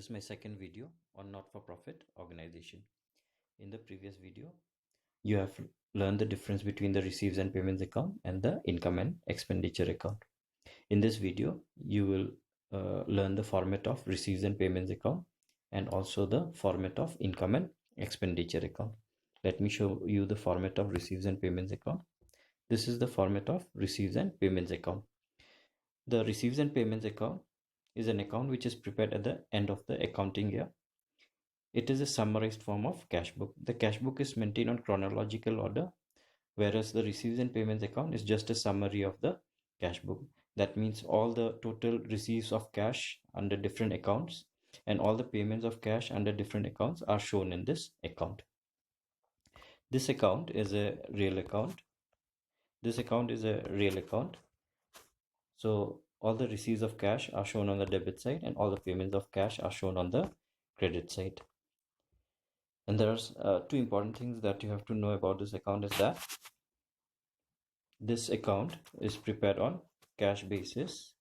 This is my second video on not-for-profit organization. In the previous video, you have learned the difference between the receives and payments account and the income and expenditure account. In this video, you will learn the format of receives and payments account and also the format of income and expenditure account. Let me show you the format of receives and payments account. This is the format of receives and payments account. The receives and payments account is an account which is prepared at the end of the accounting year. It is a summarized form of cash book. The cash book is maintained on chronological order, whereas the receipts and payments account is just a summary of the cash book. That means all the total receipts of cash under different accounts and all the payments of cash under different accounts are shown in this account. This account is a real account. This account is a real account. So all the receipts of cash are shown on the debit side and all the payments of cash are shown on the credit side. And there are two important things that you have to know about this account is that this account is prepared on cash basis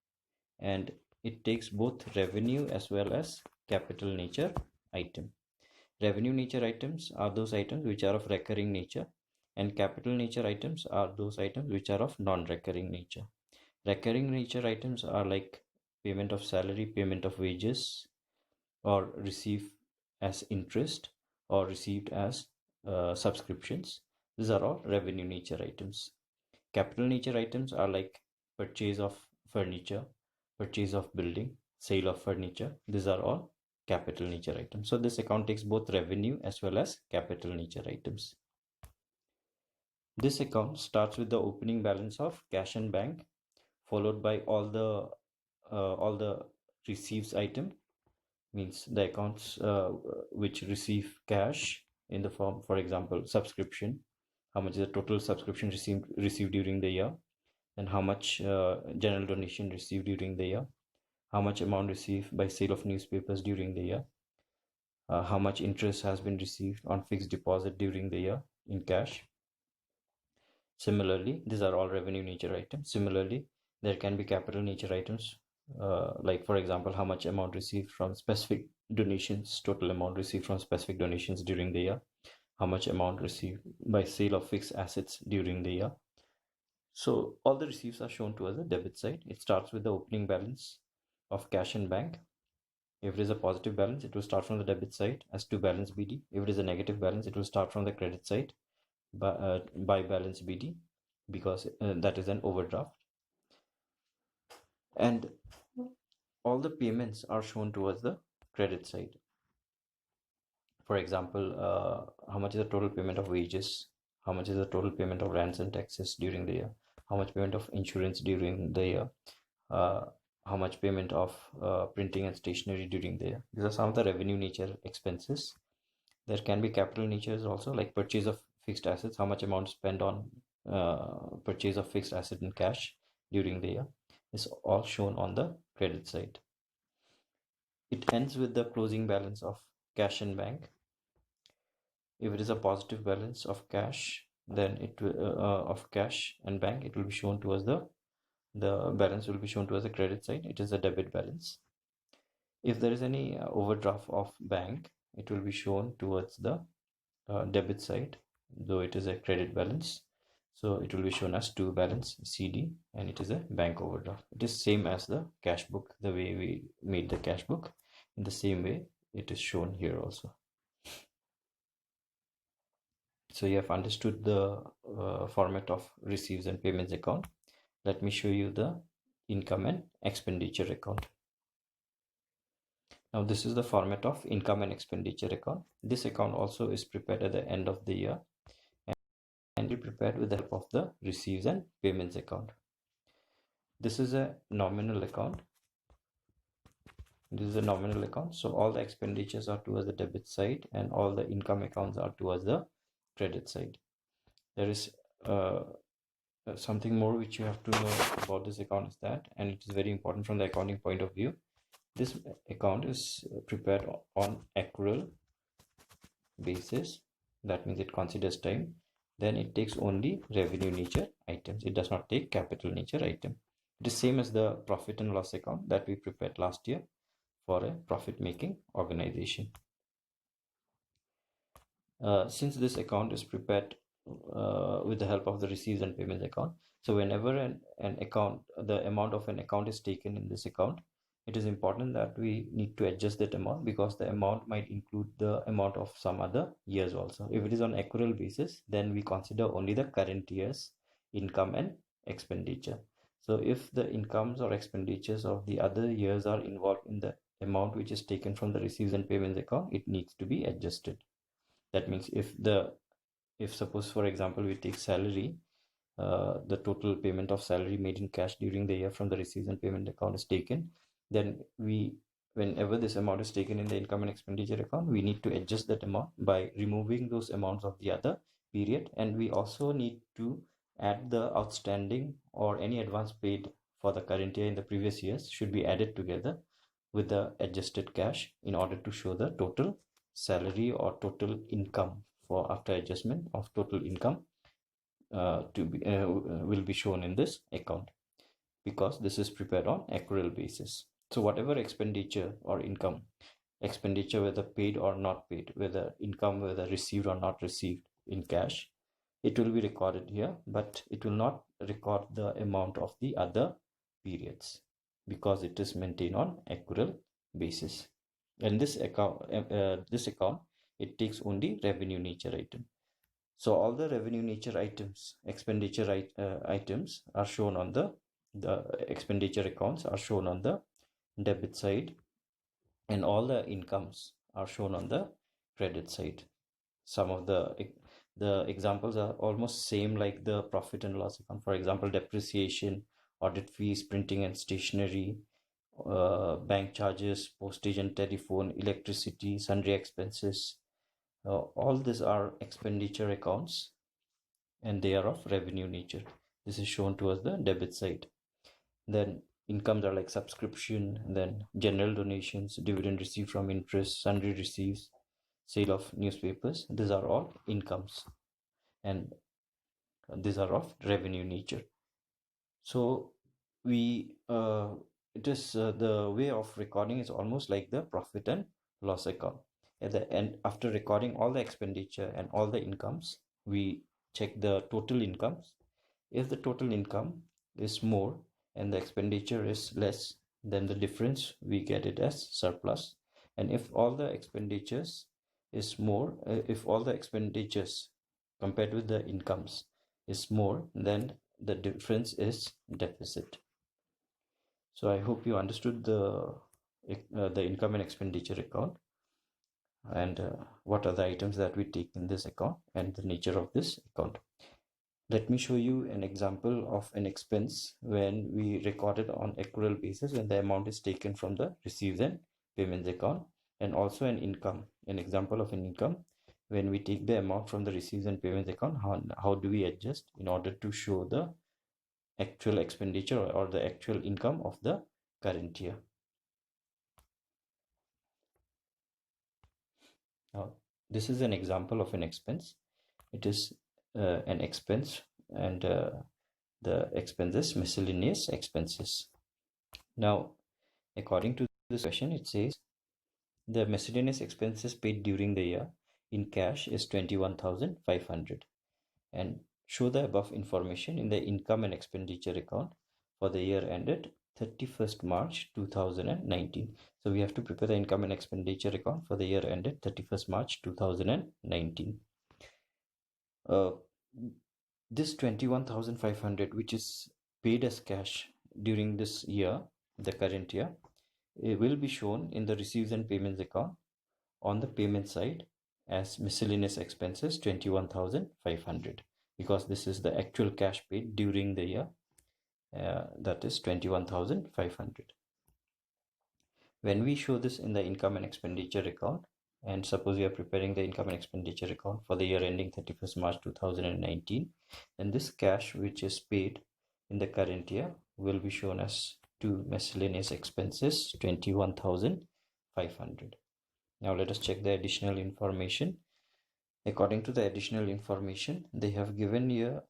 and it takes both revenue as well as capital nature item. Revenue nature items are those items which are of recurring nature and capital nature items are those items which are of non-recurring nature. Recurring nature items are like payment of salary, payment of wages, or receive as interest or received as subscriptions. These are all revenue nature items. Capital nature items are like purchase of furniture, purchase of building, sale of furniture. These are all capital nature items. So this account takes both revenue as well as capital nature items. This account starts with the opening balance of cash and bank, followed by all the receives item, means the accounts which receive cash in the form, for example, subscription. How much is the total subscription received during the year, and how much general donation received during the year, how much amount received by sale of newspapers during the year, how much interest has been received on fixed deposit during the year in cash. Similarly, these are all revenue nature items. Similarly, there can be capital nature items, like for example, how much amount received from specific donations, total amount received from specific donations during the year, how much amount received by sale of fixed assets during the year. So all the receipts are shown to us the debit side. It starts with the opening balance of cash and bank. If it is a positive balance, it will start from the debit side as to balance BD. If it is a negative balance, it will start from the credit side by balance BD, because that is an overdraft. And all the payments are shown towards the credit side. For example, how much is the total payment of wages, how much is the total payment of rents and taxes during the year, how much payment of insurance during the year, how much payment of printing and stationery during the year. These are some of the revenue nature expenses. There can be capital natures also, like purchase of fixed assets, how much amount spent on purchase of fixed asset in cash during the year is all shown on the credit side. It ends with the closing balance of cash and bank. If it is a positive balance of cash, then it will of cash and bank, it will be shown towards the balance will be shown towards the credit side. It is a debit balance. If there is any overdraft of bank, it will be shown towards the debit side, though it is a credit balance. So it will be shown as to balance CD, and it is a bank overdraft. It is same as the cash book, the way we made the cash book. In the same way, it is shown here also. So you have understood the format of receives and payments account. Let me show you the income and expenditure account. Now this is the format of income and expenditure account. This account also is prepared at the end of the year and be prepared with the help of the receives and payments account. This is a nominal account. This is a nominal account. So all the expenditures are towards the debit side and all the income accounts are towards the credit side. There is something more which you have to know about this account is that, and it is very important from the accounting point of view, this account is prepared on accrual basis. That means it considers time. Then it takes only revenue nature items. It does not take capital nature item. It is same as the profit and loss account that we prepared last year. for a profit-making organization. Since this account is prepared with the help of the receipts and payments account, so whenever an account, the amount of an account is taken in this account, it is important that we need to adjust that amount, because the amount might include the amount of some other years also. If it is on accrual basis, then we consider only the current year's income and expenditure. So if the incomes or expenditures of the other years are involved in the amount which is taken from the receipts and payments account, it needs to be adjusted. That means if suppose for example we take salary, the total payment of salary made in cash during the year from the receipts and payment account is taken, then whenever this amount is taken in the income and expenditure account, we need to adjust that amount by removing those amounts of the other period, and we also need to add the outstanding or any advance paid for the current year in the previous years should be added together with the adjusted cash in order to show the total salary or total income for after adjustment of total income will be shown in this account, because this is prepared on accrual basis. So whatever expenditure or income, expenditure whether paid or not paid, whether income whether received or not received in cash, it will be recorded here, but it will not record the amount of the other periods, because it is maintained on accrual basis. And this account, it takes only revenue nature item. So all the revenue nature items, expenditure items are shown on the expenditure accounts are shown on the debit side, and all the incomes are shown on the credit side. Some of the examples are almost same like the profit and loss account. For example, depreciation, audit fees, printing and stationery, bank charges, postage and telephone, electricity, sundry expenses. All these are expenditure accounts, and they are of revenue nature. This is shown towards the debit side. Then incomes are like subscription, then general donations, dividend received from interest, sundry receipts, sale of newspapers. These are all incomes, and these are of revenue nature. So we it is the way of recording is almost like the profit and loss account. At the end, after recording all the expenditure and all the incomes, we check the total incomes. If the total income is more and the expenditure is less, then the difference we get it as surplus. And if all the expenditures is more, if all the expenditures compared with the incomes is more, then the difference is deficit. So I hope you understood the income and expenditure account, and what are the items that we take in this account and the nature of this account. Let me show you an example of an expense when we record it on accrual basis, when the amount is taken from the receipts and payments account, and also an income, an example of an income when we take the amount from the receipts and payments account. How do we adjust in order to show the actual expenditure or the actual income of the current year. Now, this is an example of an expense. It is an expense, and the expenses, miscellaneous expenses. Now, according to this question, it says the miscellaneous expenses paid during the year in cash is 21,500, and show the above information in the income and expenditure account for the year ended 31st March 2019. So we have to prepare the income and expenditure account for the year ended 31st March 2019. This 21,500, which is paid as cash during this year, the current year, it will be shown in the receipts and payments account on the payment side as miscellaneous expenses 21,500, because this is the actual cash paid during the year, that is 21,500. When we show this in the income and expenditure account, and suppose we are preparing the income and expenditure account for the year ending 31st March 2019, then this cash which is paid in the current year will be shown as two miscellaneous expenses 21,500. Now let us check the additional information. According to the additional information, they have given here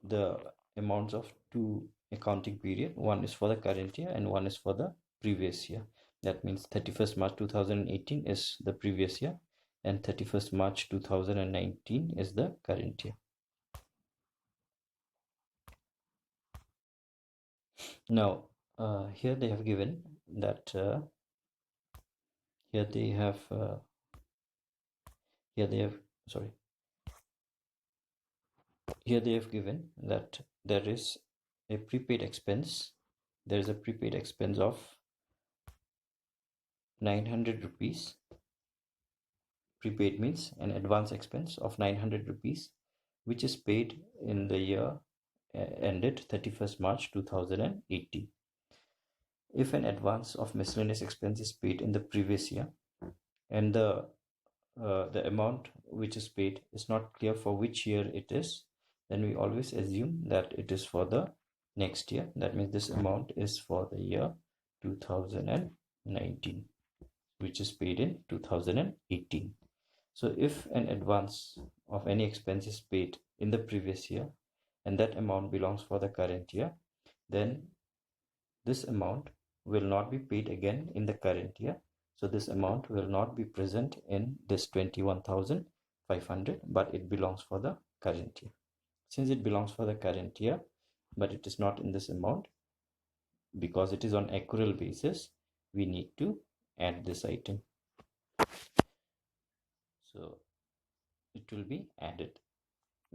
the amounts of two accounting period. One is for the current year and one is for the previous year. That means 31st March 2018 is the previous year and 31st March 2019 is the current year. Now, here they have given that here they have given that there is a prepaid expense. There is a prepaid expense of 900 rupees. Prepaid means an advance expense of 900 rupees, which is paid in the year ended 31st March 2018. If an advance of miscellaneous expense is paid in the previous year and the amount which is paid is not clear for which year it is, then we always assume that it is for the next year. That means this amount is for the year 2019, which is paid in 2018. So if an advance of any expense is paid in the previous year and that amount belongs for the current year, then this amount will not be paid again in the current year. So this amount will not be present in this 21,500, but it belongs for the current year. Since it belongs for the current year, but it is not in this amount, because it is on accrual basis, we need to add this item. So it will be added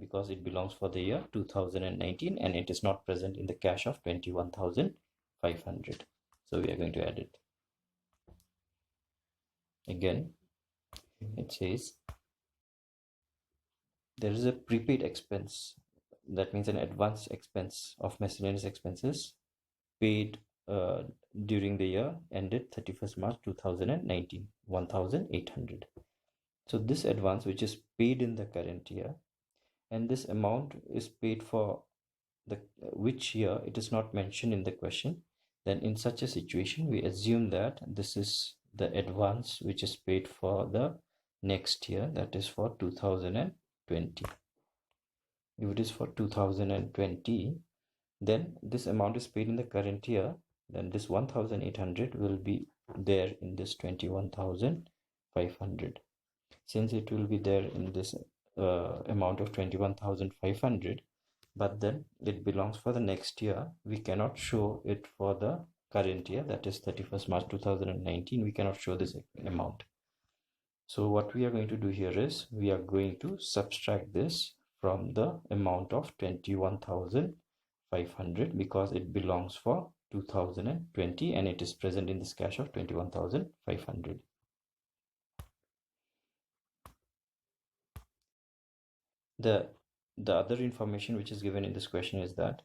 because it belongs for the year 2019 and it is not present in the cash of 21,500. So we are going to add it. Again, it says there is a prepaid expense. That means an advance expense of miscellaneous expenses paid during the year ended 31st March 2019, 1,800. So this advance which is paid in the current year, and this amount is paid for the which year, it is not mentioned in the question, then in such a situation we assume that this is the advance which is paid for the next year, that is for 2020. If it is for 2020, then this amount is paid in the current year, then this 1,800 will be there in this 21,500. Since it will be there in this amount of 21,500, but then it belongs for the next year, we cannot show it for the current year, that is 31st March 2019. We cannot show this amount. So what we are going to do here is we are going to subtract this from the amount of 21,500 because it belongs for 2020 and it is present in this cash of 21,500. The other information which is given in this question is that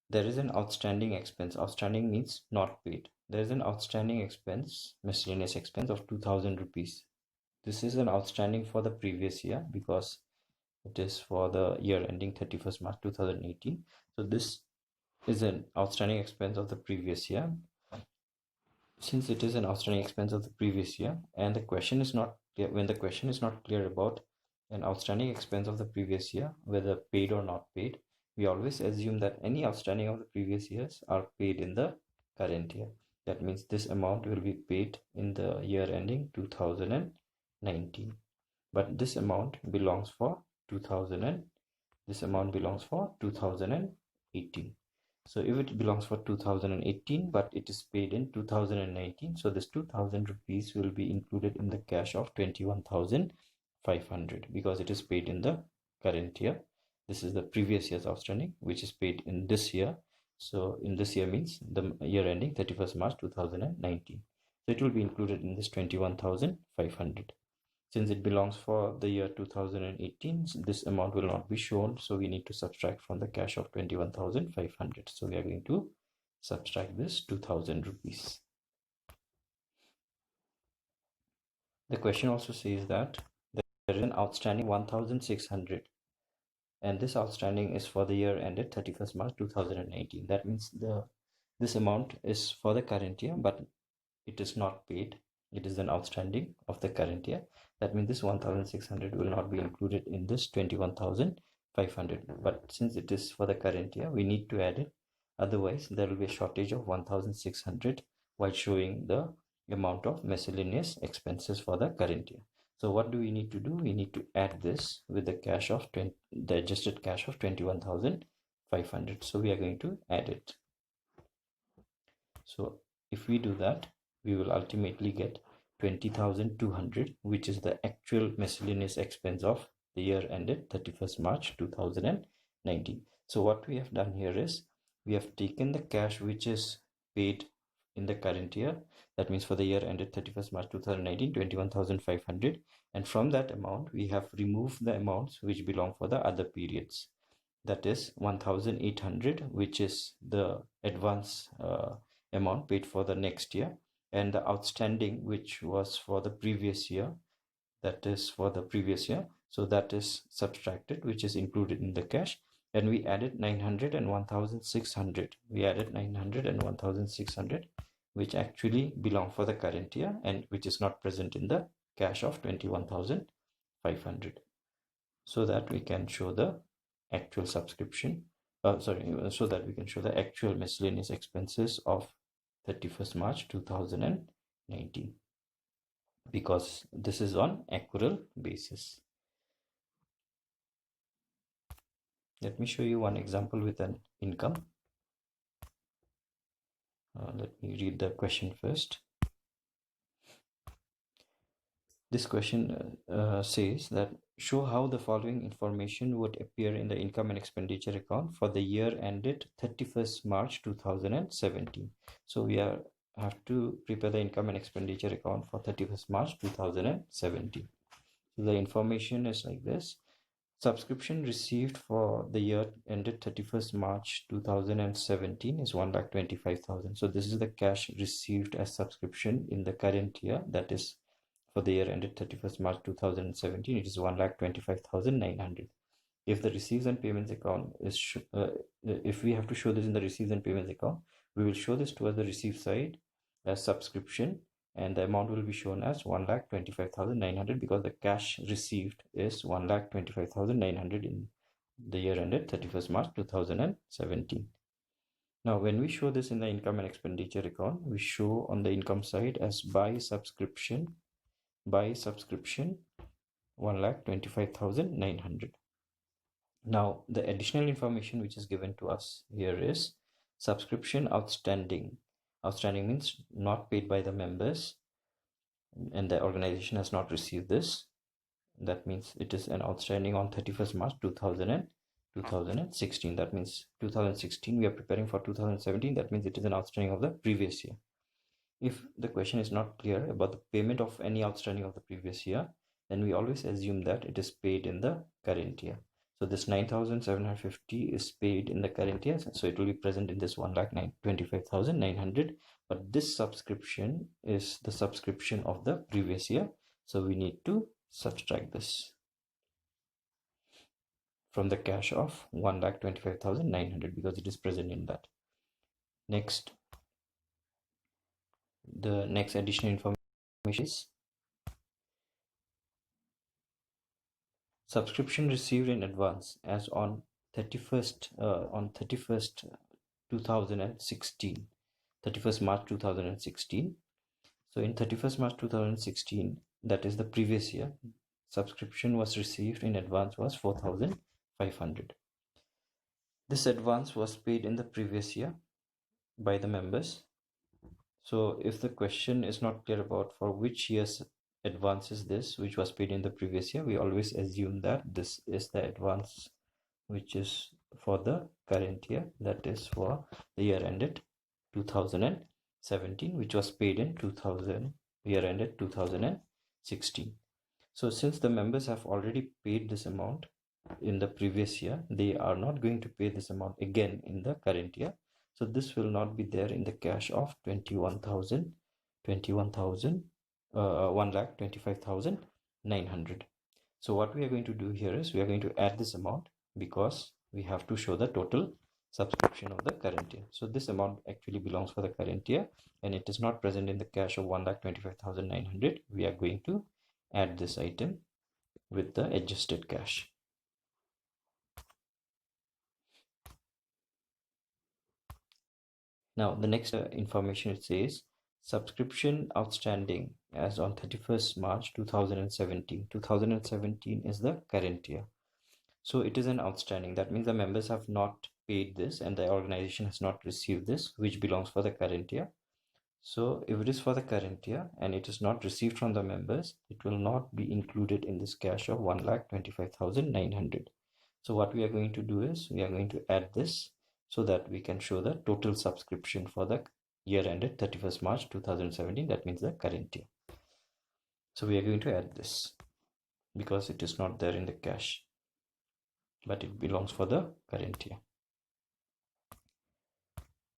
there is an outstanding expense. Outstanding means not paid. There is an outstanding expense, miscellaneous expense of 2,000 rupees. This is an outstanding for the previous year because it is for the year ending 31st March 2018. So this is an outstanding expense of the previous year. Since it is an outstanding expense of the previous year and the question is not clear, when the question is not clear about an outstanding expense of the previous year, whether paid or not paid, we always assume that any outstanding of the previous years are paid in the current year. That means this amount will be paid in the year ending 2019. But this amount belongs for 2018. So if it belongs for 2018 but it is paid in 2019, so this 2,000 rupees will be included in the cash of 21,500 because it is paid in the current year. This is the previous year's outstanding which is paid in this year. So in this year means the year ending 31st March 2019. So it will be included in this 21,500. Since it belongs for the year 2018, this amount will not be shown, so we need to subtract from the cash of 21,500. So we are going to subtract this 2,000 rupees. The question also says that there is an outstanding 1,600 and this outstanding is for the year ended 31st March 2019. That means this amount is for the current year, but it is not paid. It is an outstanding of the current year. That means this 1,600 will not be included in this 21,500. But since it is for the current year, we need to add it. Otherwise, there will be a shortage of 1,600 while showing the amount of miscellaneous expenses for the current year. So what do we need to do? We need to add this with the cash of the adjusted cash of 21,500. So we are going to add it. So if we do that, we will ultimately get 20,200, which is the actual miscellaneous expense of the year ended 31st March 2019. So what we have done here is we have taken the cash which is paid in the current year. That means for the year ended 31st March 2019, 21,500. And from that amount, we have removed the amounts which belong for the other periods. That is 1,800, which is the advance amount paid for the next year, and the outstanding which was for the previous year, that is for the previous year. So that is subtracted, which is included in the cash, and we added 900 and 1,600. We added 900 and 1,600, which actually belong for the current year and which is not present in the cash of 21,500, so that we can show the actual subscription so that we can show the actual miscellaneous expenses of 31st March 2019, because this is on accrual basis. Let me show you one example with an income. Let me read the question first. This question says that show how the following information would appear in the income and expenditure account for the year ended 31st March 2017. So we have to prepare the income and expenditure account for 31st March 2017. So the information is like this. Subscription received for the year ended 31st March 2017 is 1,25,000. So this is the cash received as subscription in the current year, that is for the year ended 31st March 2017, it is 1,25,900. If the receipts and payments account is, if we have to show this in the receipts and payments account, we will show this towards the receipt side as subscription, and the amount will be shown as 1,25,900 because the cash received is 1,25,900 in the year ended 31st March 2017. Now, when we show this in the income and expenditure account, we show on the income side as by subscription 1,25,900. Now, the additional information which is given to us here is subscription outstanding. Outstanding means not paid by the members and the organization has not received this. That means it is an outstanding on 31st March 2016. That means 2016, we are preparing for 2017. That means it is an outstanding of the previous year. If the question is not clear about the payment of any outstanding of the previous year, then we always assume that it is paid in the current year. So this 9,750 is paid in the current year, so it will be present in this 1,25,900. But this subscription is the subscription of the previous year, so we need to subtract this from the cash of 1,25,900 because it is present in that. Next, the next additional information is subscription received in advance as on 31st 2016, 31st March 2016. So in 31st March 2016, that is the previous year, subscription was received in advance was 4,500. This advance was paid in the previous year by the members. So if the question is not clear about for which year's advance is this, which was paid in the previous year, we always assume that this is the advance which is for the current year, that is for the year ended 2017, which was paid in year ended 2016. So since the members have already paid this amount in the previous year, they are not going to pay this amount again in the current year. So this will not be there in the cash of 1,25,900. So what we are going to do here is we are going to add this amount because we have to show the total subscription of the current year. So this amount actually belongs for the current year and it is not present in the cash of 1,25,900. We are going to add this item with the adjusted cash. Now the next information it says subscription outstanding as on 31st March 2017. 2017 is the current year. So it is an outstanding. That means the members have not paid this and the organization has not received this, which belongs for the current year. So if it is for the current year and it is not received from the members, it will not be included in this cash of 1,25,900. So what we are going to do is we are going to add this so that we can show the total subscription for the year ended 31st March 2017. That means the current year. So we are going to add this because it is not there in the cash, but it belongs for the current year.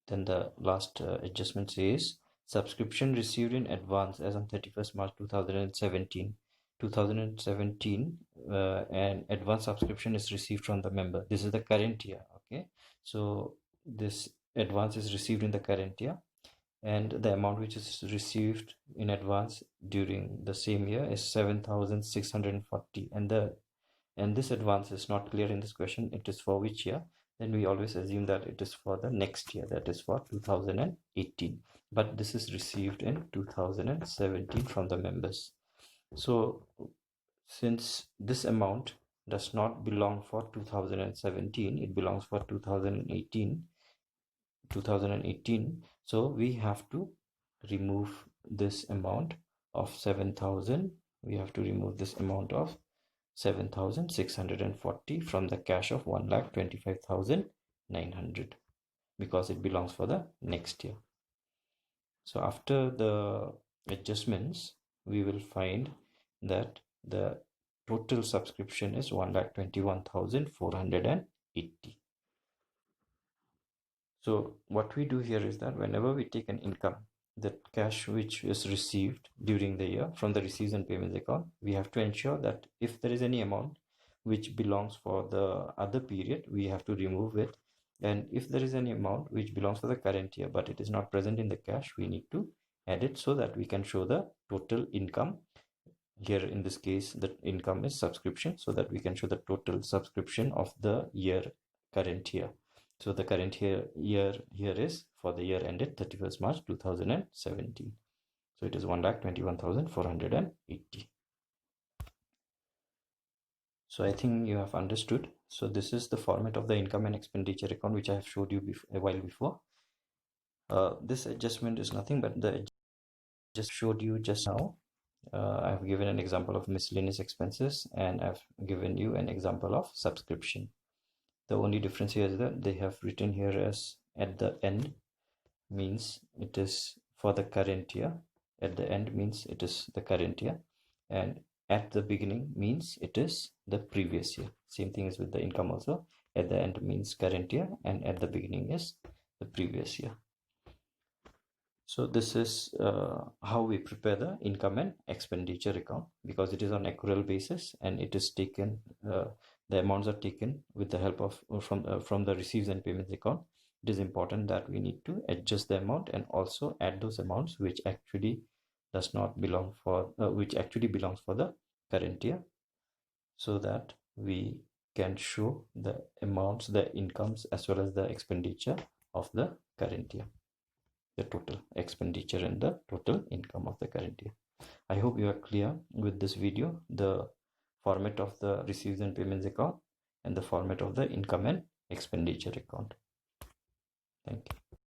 Then the last adjustment says subscription received in advance as on 31st March 2017. 2017 and advance subscription is received from the member. This is the current year. Okay, so this advance is received in the current year, and the amount which is received in advance during the same year is 7,640, and this advance is not clear in this question. It is for which year? Then we always assume that it is for the next year, that is for 2018, but this is received in 2017 from the members. So since this amount does not belong for 2017, it belongs for 2018, so we have to remove this amount of 7,000. We have to remove this amount of 7,640 from the cash of 1,25,900 because it belongs for the next year. So after the adjustments, we will find that the total subscription is 1,21,480. So what we do here is that whenever we take an income, the cash which is received during the year from the receipts and payments account, we have to ensure that if there is any amount which belongs for the other period, we have to remove it. And if there is any amount which belongs for the current year, but it is not present in the cash, we need to add it so that we can show the total income. Here in this case, the income is subscription, so that we can show the total subscription of the year, current year. So the current year here is for the year ended 31st March 2017. So it is 1,21,480. So I think you have understood. So this is the format of the income and expenditure account which I have showed you a while before. This adjustment is nothing but the just showed you just now. I have given an example of miscellaneous expenses and I've given you an example of subscription. The only difference here is that they have written here as at the end means it is for the current year. At the end means it is the current year, and at the beginning means it is the previous year. Same thing is with the income also. At the end means current year and at the beginning is the previous year. So this is how we prepare the income and expenditure account, because it is on accrual basis and it is taken, the amounts are taken with the help of from the receipts and payments account. It is important that we need to adjust the amount and also add those amounts which actually does not belong for which actually belongs for the current year, so that we can show the amounts, the incomes as well as the expenditure of the current year, the total expenditure and the total income of the current year. I hope you are clear with this video, the format of the receipts and payments account and the format of the income and expenditure account. Thank you.